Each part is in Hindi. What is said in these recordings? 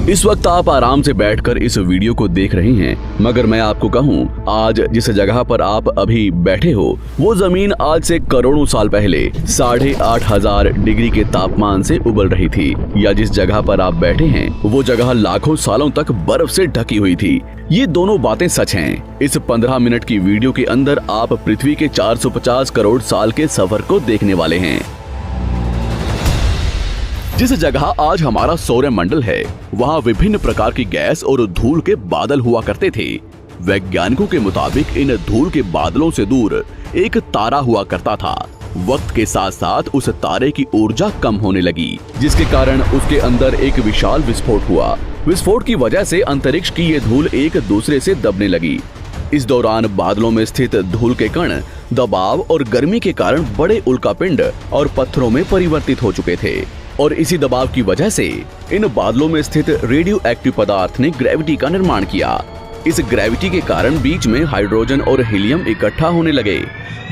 इस वक्त आप आराम से बैठकर इस वीडियो को देख रहे हैं, मगर मैं आपको कहूं, आज जिस जगह पर आप अभी बैठे हो वो जमीन आज से करोड़ों साल पहले 8,500 डिग्री के तापमान से उबल रही थी, या जिस जगह पर आप बैठे हैं वो जगह लाखों सालों तक बर्फ से ढकी हुई थी। ये दोनों बातें सच हैं। इस 15 मिनट की वीडियो के अंदर आप पृथ्वी के 450 करोड़ साल के सफर को देखने वाले हैं। जिस जगह आज हमारा सौरमंडल है वहाँ विभिन्न प्रकार की गैस और धूल के बादल हुआ करते थे। वैज्ञानिकों के मुताबिक इन धूल के बादलों से दूर एक तारा हुआ करता था। वक्त के साथ साथ उस तारे की ऊर्जा कम होने लगी, जिसके कारण उसके अंदर एक विशाल विस्फोट हुआ। विस्फोट की वजह से अंतरिक्ष की ये धूल एक दूसरे से दबने लगी। इस दौरान बादलों में स्थित धूल के कण दबाव और गर्मी के कारण बड़े उल्कापिंड और पत्थरों में परिवर्तित हो चुके थे, और इसी दबाव की वजह से इन बादलों में स्थित रेडियो एक्टिव पदार्थ ने ग्रेविटी का निर्माण किया। इस ग्रेविटी के कारण बीच में हाइड्रोजन और हीलियम इकट्ठा होने लगे।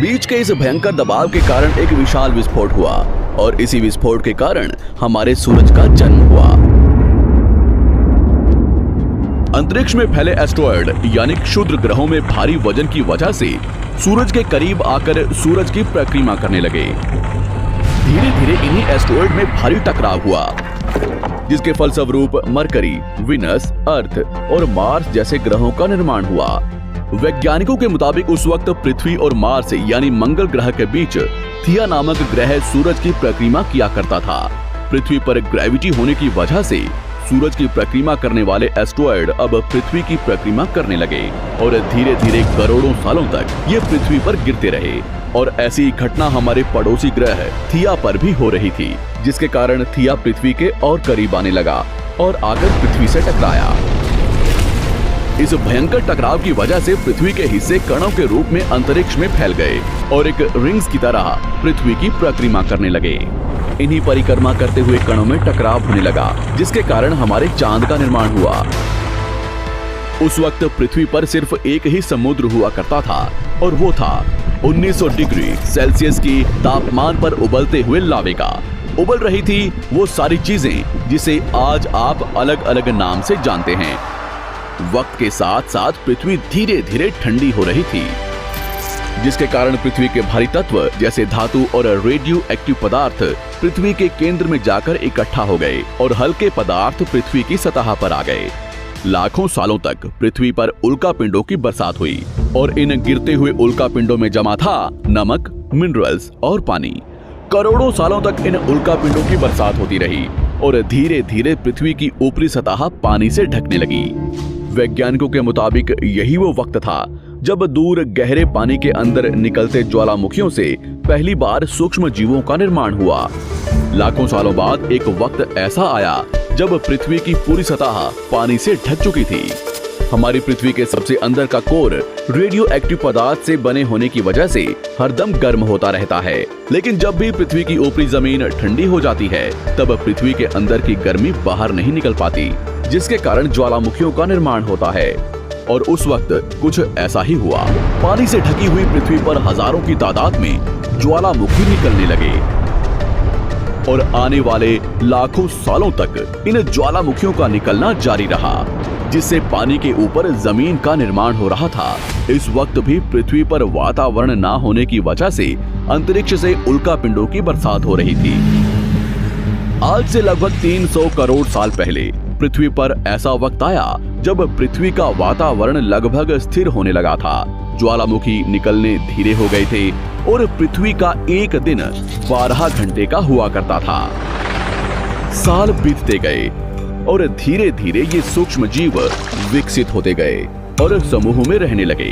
बीच के इस भयंकर दबाव के कारण एक विशाल विस्फोट हुआ, और इसी विस्फोट के कारण हमारे सूरज का जन्म हुआ। अंतरिक्ष में फैले एस्टेरॉयड यानी क्षुद्र ग्रहों में भारी वजन की वजह से सूरज के करीब आकर सूरज की परिक्रमा करने लगे। धीरे धीरे इन्हीं एस्टेरॉयड में भारी टकराव हुआ, जिसके फलस्वरूप मरकरी, विनस, अर्थ और मार्स जैसे ग्रहों का निर्माण हुआ। वैज्ञानिकों के मुताबिक उस वक्त पृथ्वी और मार्स यानी मंगल ग्रह के बीच थिया नामक ग्रह सूरज की परिक्रमा किया करता था। पृथ्वी पर ग्रेविटी होने की वजह से सूरज की परिक्रमा करने वाले एस्टेरॉयड अब पृथ्वी की परिक्रमा करने लगे, और धीरे धीरे करोड़ों सालों तक ये पृथ्वी पर गिरते रहे। और ऐसी घटना हमारे पड़ोसी ग्रह थिया पर भी हो रही थी, जिसके कारण थिया पृथ्वी के और करीब आने लगा और आकर पृथ्वी से टकराया। इस भयंकर टकराव की वजह से पृथ्वी के हिस्से कणों के रूप में अंतरिक्ष में फैल गए और एक रिंग्स की तरह पृथ्वी की परिक्रमा करने लगे। इन्हीं परिक्रमा करते हुए कणों में टकराव होने लगा, जिसके कारण हमारे चांद का निर्माण हुआ। उस वक्त पृथ्वी पर सिर्फ एक ही समुद्र हुआ करता था, और वो था 1900 डिग्री सेल्सियस की तापमान पर उबलते हुए लावे का। उबल रही थी वो सारी चीजें जिसे आज आप अलग अलग नाम से जानते हैं। वक्त के साथ साथ पृथ्वी धीरे धीरे ठंडी हो रही थी, जिसके कारण पृथ्वी के भारी तत्व जैसे धातु और रेडियो एक्टिव पदार्थ पृथ्वी के केंद्र में जाकर इकट्ठा हो गए और हल्के पदार्थ पृथ्वी की सतह पर आ गए। लाखों सालों तक पृथ्वी पर उल्कापिंडों की बरसात हुई, और इन गिरते हुए उल्कापिंडों में जमा था नमक, मिनरल्स और पानी। करोड़ों सालों तक इन उल्कापिंडों की बरसात होती रही, और धीरे धीरे पृथ्वी की ऊपरी सतह पानी से ढकने लगी। वैज्ञानिकों के मुताबिक यही वो वक्त था जब दूर गहरे पानी के अंदर निकलते ज्वालामुखियों से पहली बार सूक्ष्म जीवों का निर्माण हुआ। लाखों सालों बाद एक वक्त ऐसा आया जब पृथ्वी की पूरी सतह पानी से ढक चुकी थी। हमारी पृथ्वी के सबसे अंदर का कोर रेडियो एक्टिव पदार्थ से बने होने की वजह से हरदम गर्म होता रहता है, लेकिन जब भी पृथ्वी की ऊपरी जमीन ठंडी हो जाती है तब पृथ्वी के अंदर की गर्मी बाहर नहीं निकल पाती, जिसके कारण ज्वालामुखियों का निर्माण होता है। और उस वक्त कुछ ऐसा ही हुआ। पानी से ढकी हुई पृथ्वी पर हजारों की तादाद में ज्वालामुखी निकलने लगे, और आने वाले लाखों सालों तक इन ज्वालामुखियों का निकलना जारी रहा, जिससे पानी के ऊपर जमीन का निर्माण हो रहा था। इस वक्त भी पृथ्वी पर वातावरण ना होने की वजह से अंतरिक्ष से उल्कापिंडों की बरसात हो रही थी। आज से लगभग 300 करोड़ साल पहले पृथ्वी पर ऐसा वक्त आया जब पृथ्वी का वातावरण लगभग स्थिर होने लगा था। ज्वालामुखी निकलने धीरे हो गए थे, और पृथ्वी का एक दिन 12 घंटे का हुआ करता था। साल बीतते गए, और धीरे धीरे ये सूक्ष्म जीव विकसित होते गए और समूह में रहने लगे।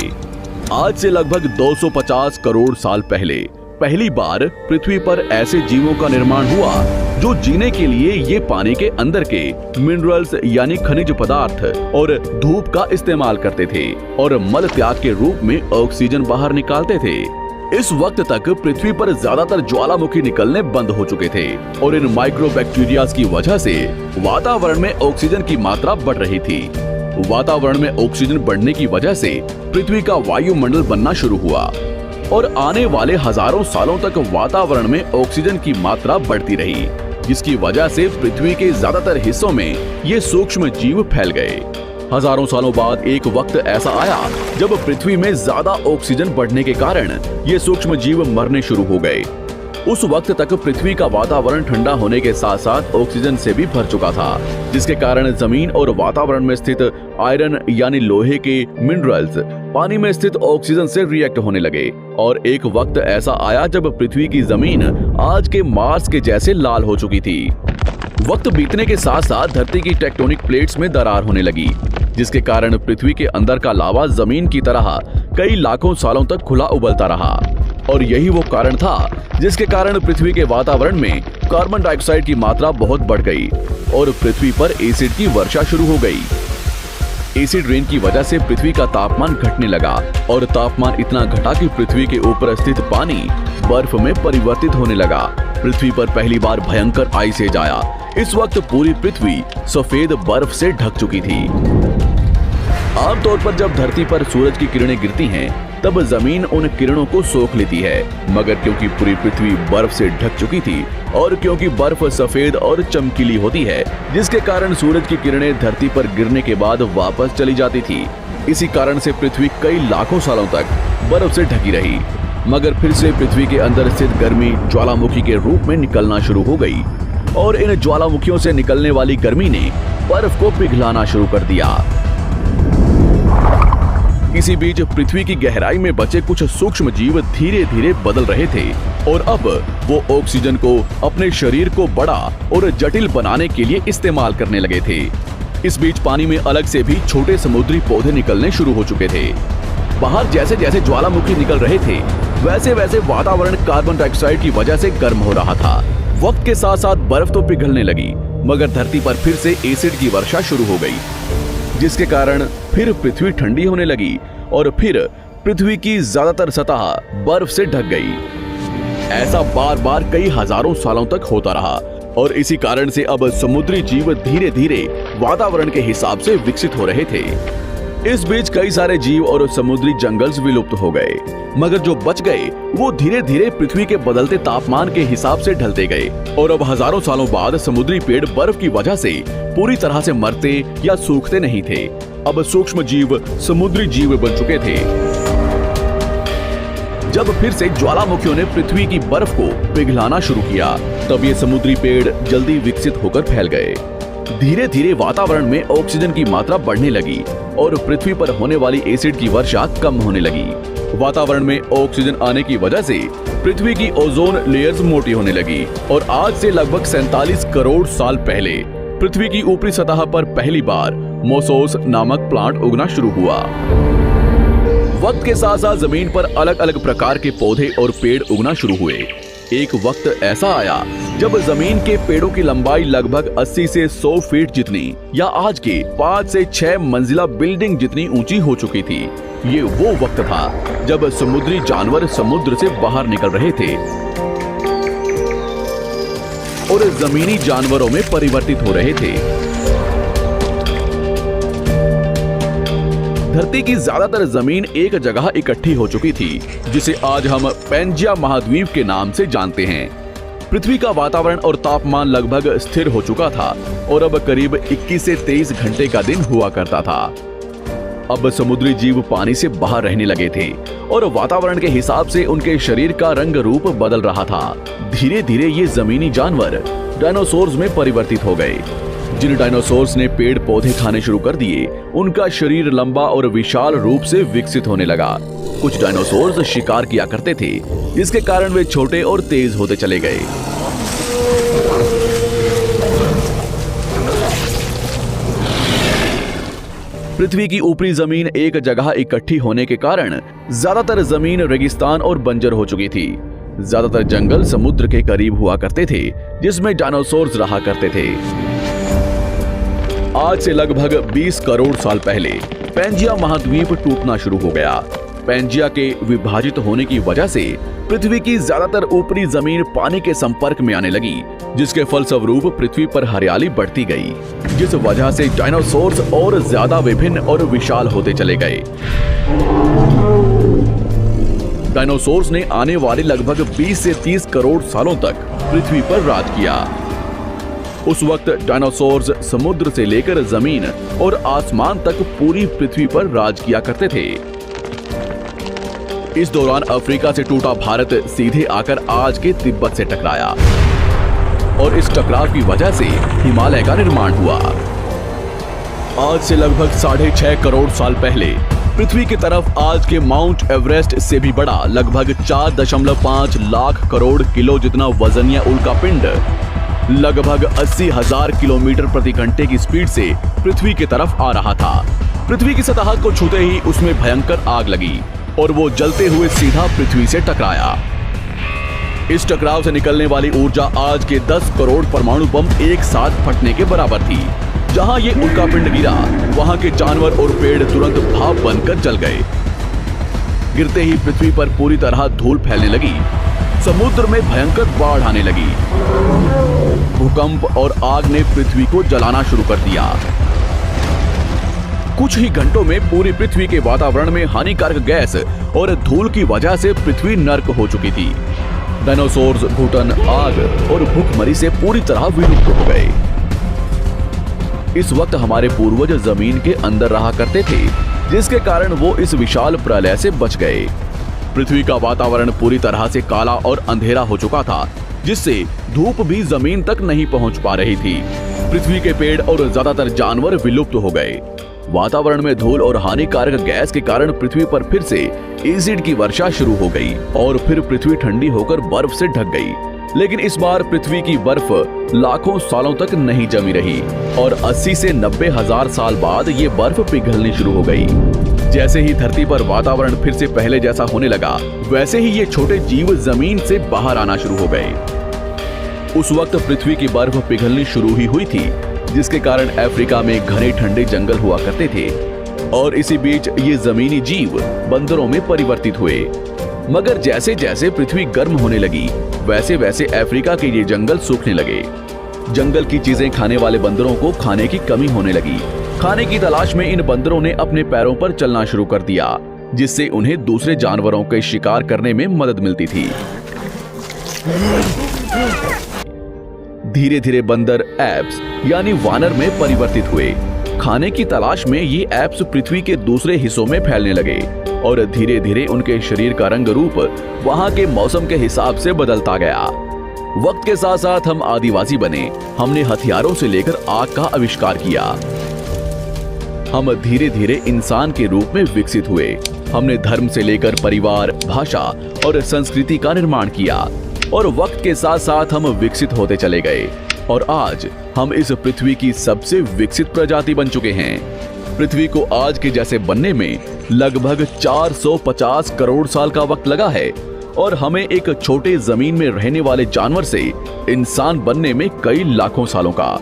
आज से लगभग 250 करोड़ साल पहले पहली बार पृथ्वी पर ऐसे जीवों का निर्माण हुआ जो जीने के लिए ये पानी के अंदर के मिनरल्स यानी खनिज पदार्थ और धूप का इस्तेमाल करते थे, और मल त्याग के रूप में ऑक्सीजन बाहर निकालते थे। इस वक्त तक पृथ्वी पर ज्यादातर ज्वालामुखी निकलने बंद हो चुके थे, और इन माइक्रोबैक्टीरियाज की वजह से वातावरण में ऑक्सीजन की मात्रा बढ़ रही थी। वातावरण में ऑक्सीजन बढ़ने की वजह से पृथ्वी का वायुमंडल बनना शुरू हुआ, और आने वाले हजारों सालों तक वातावरण में ऑक्सीजन की मात्रा बढ़ती रही। जिसकी वजह से पृथ्वी के ज्यादातर हिस्सों में ये सूक्ष्म जीव फैल गए। हजारों सालों बाद एक वक्त ऐसा आया जब पृथ्वी में ज्यादा ऑक्सीजन बढ़ने के कारण ये सूक्ष्म जीव मरने शुरू हो गए। उस वक्त तक पृथ्वी का वातावरण ठंडा होने के साथ साथ ऑक्सीजन से भी भर चुका था, जिसके कारण जमीन और वातावरण में स्थित आयरन यानी लोहे के मिनरल्स पानी में स्थित ऑक्सीजन से रिएक्ट होने लगे। और एक वक्त ऐसा आया जब पृथ्वी की जमीन आज के मार्स के जैसे लाल हो चुकी थी। वक्त बीतने के साथ साथ धरती की टेक्टोनिक प्लेट्स में दरार होने लगी, जिसके कारण पृथ्वी के अंदर का लावा जमीन की तरह कई लाखों सालों तक खुला उबलता रहा। और यही वो कारण था जिसके कारण पृथ्वी के वातावरण में कार्बन डाइऑक्साइड की मात्रा बहुत बढ़ गई और पृथ्वी पर एसिड की वर्षा शुरू हो गई। एसिड रेन की वजह से पृथ्वी का तापमान घटने लगा और तापमान इतना घटा कि पृथ्वी के ऊपर स्थित पानी बर्फ में परिवर्तित होने लगा। पृथ्वी पर पहली बार भयंकर आइस एज आया। इस वक्त पूरी पृथ्वी सफेद बर्फ से ढक चुकी थी। आमतौर पर जब धरती पर सूरज की किरणें गिरती हैं, तब जमीन उन किरणों को सोख लेती है, मगर क्योंकि पूरी पृथ्वी बर्फ से ढक चुकी थी और क्योंकि बर्फ सफेद और चमकीली होती है, जिसके कारण सूरज की किरणें धरती पर गिरने के बाद वापस चली जाती थी। इसी कारण से पृथ्वी कई लाखों सालों तक बर्फ से ढकी रही, मगर फिर से पृथ्वी के अंदर स्थित गर्मी ज्वालामुखी के रूप में निकलना शुरू हो गई और इन ज्वालामुखियों से निकलने वाली गर्मी ने बर्फ को पिघलाना शुरू कर दिया। इसी बीच पृथ्वी की गहराई में बचे कुछ सूक्ष्म जीव धीरे धीरे बदल रहे थे और अब वो ऑक्सीजन को अपने शरीर को बड़ा और जटिल बनाने के लिए इस्तेमाल करने लगे थे। इस बीच पानी में अलग से भी छोटे समुद्री पौधे निकलने शुरू हो चुके थे। बाहर जैसे जैसे ज्वालामुखी निकल रहे थे, वैसे वैसे वातावरण कार्बन डाइऑक्साइड की वजह से गर्म हो रहा था। वक्त के साथ साथ बर्फ तो पिघलने लगी, मगर धरती पर फिर से एसिड की वर्षा शुरू हो गई, जिसके कारण फिर पृथ्वी ठंडी होने लगी और फिर पृथ्वी की ज्यादातर सतह बर्फ से ढक गई। ऐसा बार बार कई हजारों सालों तक होता रहा और इसी कारण से अब समुद्री जीव धीरे धीरे वातावरण के हिसाब से विकसित हो रहे थे। इस बीच कई सारे जीव और समुद्री जंगल्स विलुप्त हो गए, मगर जो बच गए वो धीरे धीरे पृथ्वी के बदलते तापमान के हिसाब से ढलते गए और अब हजारों सालों बाद समुद्री पेड़ बर्फ की वजह से पूरी तरह से मरते या सूखते नहीं थे। अब सूक्ष्म जीव समुद्री जीव बन चुके थे। जब फिर से ज्वालामुखियों ने पृथ्वी की बर्फ को पिघलाना शुरू किया, तब ये समुद्री पेड़ जल्दी विकसित होकर फैल गए। धीरे धीरे वातावरण में ऑक्सीजन की मात्रा बढ़ने लगी और पृथ्वी पर होने वाली एसिड की वर्षा कम होने लगी। वातावरण में ऑक्सीजन आने की वजह से पृथ्वी की ओजोन लेयर्स मोटी होने लगी और आज से लगभग 47 करोड़ साल पहले पृथ्वी की ऊपरी सतह पर पहली बार मोसोस नामक प्लांट उगना शुरू हुआ। वक्त के साथ साथ जमीन पर अलग अलग प्रकार के पौधे और पेड़ उगना शुरू हुए। एक वक्त ऐसा आया जब जमीन के पेड़ों की लंबाई लगभग 80 से 100 फीट जितनी या आज के 5 से 6 मंजिला बिल्डिंग जितनी ऊंची हो चुकी थी। ये वो वक्त था जब समुद्री जानवर समुद्र से बाहर निकल रहे थे और जमीनी जानवरों में परिवर्तित हो रहे थे। धरती की ज्यादातर जमीन एक जगह इकट्ठी हो चुकी थी, जिसे आज हम पैंजिया महाद्वीप के नाम से जानते हैं। पृथ्वी का वातावरण और तापमान लगभग स्थिर हो चुका था और अब करीब 21 से 23 घंटे का दिन हुआ करता था। अब समुद्री जीव पानी से बाहर रहने लगे थे और वातावरण के हिसाब से उनके शरीर का रंग रूप बदल रहा था। धीरे धीरे ये जमीनी जानवर डायनासोर्स में परिवर्तित हो गए। जिन डायनासोर्स ने पेड़ पौधे खाने शुरू कर दिए, उनका शरीर लंबा और विशाल रूप से विकसित होने लगा। कुछ डायनासोर्स शिकार किया करते थे, जिसके कारण वे छोटे और तेज होते चले गए। पृथ्वी की ऊपरी जमीन एक जगह इकट्ठी होने के कारण ज्यादातर जमीन रेगिस्तान और बंजर हो चुकी थी। ज्यादातर जंगल समुद्र के करीब हुआ करते थे, जिसमें डायनासोर्स रहा करते थे। आज से लगभग 20 करोड़ साल पहले पैंजिया महाद्वीप टूटना शुरू हो गया। पैंजिया के विभाजित होने की वजह से पृथ्वी की ज्यादातर ऊपरी जमीन पानी के संपर्क में आने लगी, जिसके फलस्वरूप पृथ्वी पर हरियाली बढ़ती गई, जिस वजह से डायनासोर्स और ज्यादा विभिन्न और विशाल होते चले गए। डायनासोर्स ने आने वाले लगभग 20 से 30 करोड़ सालों तक पृथ्वी पर राज किया। उस वक्त डायनासोर्स समुद्र से लेकर जमीन और आसमान तक पूरी पृथ्वी पर राज किया करते थे। इस दौरान अफ्रीका से टूटा भारत सीधे आकर आज के तिब्बत से टकराया और इस टकराव की वजह से हिमालय का निर्माण हुआ। आज से लगभग 6.5 करोड़ साल पहले पृथ्वी की तरफ आज के माउंट एवरेस्ट से भी बड़ा लगभग 4.5 लाख करोड़ किलो जितना वजनिया उल्कापिंड लगभग 80,000 किलोमीटर प्रति घंटे की स्पीड से पृथ्वी की तरफ आ रहा था। पृथ्वी की सतह को छूते ही उसमें भयंकर आग लगी और वो जलते हुए सीधा पृथ्वी से टकराया। इस टकराव से निकलने वाली ऊर्जा आज के 10 करोड़ परमाणु बम एक साथ फटने के बराबर थी। जहां ये उल्कापिंड गिरा, वहां के जानवर और पेड़ तुरंत भाप बनकर जल गए। गिरते ही पृथ्वी पर पूरी तरह धूल फैलने लगी, समुद्र में भयंकर बाढ़ आने लगी। भूकंप और आग ने पृथ्वी को जलाना शुरू कर दिया। कुछ ही घंटों में पूरी पृथ्वी के वातावरण में हानिकारक गैस और धूल की वजह से पृथ्वी नर्क हो चुकी थी। डायनासोर्स घुटन, आग और भूखमरी से पूरी तरह विलुप्त हो गए। इस वक्त हमारे पूर्वज जमीन के अंदर रहा करते थे, जिसके कारण वो इस विशाल प्रलय से बच गए। पृथ्वी का वातावरण पूरी तरह से काला और अंधेरा हो चुका था, जिससे धूप भी जमीन तक नहीं पहुंच पा रही थी। पृथ्वी के पेड़ और ज्यादातर जानवर विलुप्त हो गए। वातावरण में धूल और हानिकारक गैस के कारण पृथ्वी पर फिर से एसिड की वर्षा शुरू हो गई और फिर पृथ्वी ठंडी होकर बर्फ से ढक गई। लेकिन इस बार पृथ्वी की बर्फ लाखों सालों तक नहीं जमी रही और 80 से 90 हजार साल बाद ये बर्फ पिघलनी शुरू हो गई। जैसे ही धरती पर वातावरण फिर से पहले जैसा होने लगा, वैसे ही ये छोटे जीव जमीन से बाहर आना शुरू हो गए। उस वक्त पृथ्वी की बर्फ पिघलनी शुरू ही हुई थी, जिसके कारण अफ्रीका में घने ठंडे जंगल हुआ करते थे और इसी बीच ये जमीनी जीव बंदरों में परिवर्तित हुए। मगर जैसे जैसे पृथ्वी गर्म होने लगी, वैसे वैसे अफ्रीका के ये जंगल सूखने लगे। जंगल की चीजें खाने वाले बंदरों को खाने की कमी होने लगी। खाने की तलाश में इन बंदरों ने अपने पैरों पर चलना शुरू कर दिया, जिससे उन्हें दूसरे जानवरों के शिकार करने में मदद मिलती थी। धीरे धीरे बंदर एप्स यानी वानर में परिवर्तित हुए। खाने की तलाश में ये एप्स पृथ्वी के दूसरे हिस्सों में फैलने लगे और धीरे धीरे उनके शरीर का रंग रूप वहां के मौसम के हिसाब से बदलता गया। वक्त के साथ साथ हम आदिवासी बने। हमने हथियारों से लेकर आग का आविष्कार किया। हम धीरे धीरे इंसान के रूप में विकसित हुए। हमने धर्म से लेकर परिवार, भाषा और संस्कृति का निर्माण किया और वक्त के साथ साथ हम विकसित होते चले गए और आज हम इस पृथ्वी की सबसे विकसित प्रजाति बन चुके हैं। पृथ्वी को आज के जैसे बनने में लगभग 450 करोड़ साल का वक्त लगा है और हमें एक छोटे जमीन में रहने वाले जानवर से इंसान बनने में कई लाखों सालों का।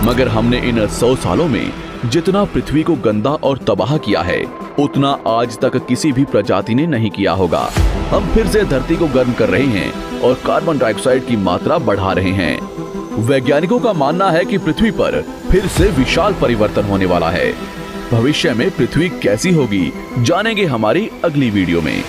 मगर हमने इन 100 सालों में जितना पृथ्वी को गंदा और तबाह किया है, उतना आज तक किसी भी प्रजाति ने नहीं किया होगा। हम फिर से धरती को गर्म कर रहे हैं और कार्बन डाइऑक्साइड की मात्रा बढ़ा रहे हैं। वैज्ञानिकों का मानना है कि पृथ्वी पर फिर से विशाल परिवर्तन होने वाला है। भविष्य में पृथ्वी कैसी होगी, जानेंगे हमारी अगली वीडियो में।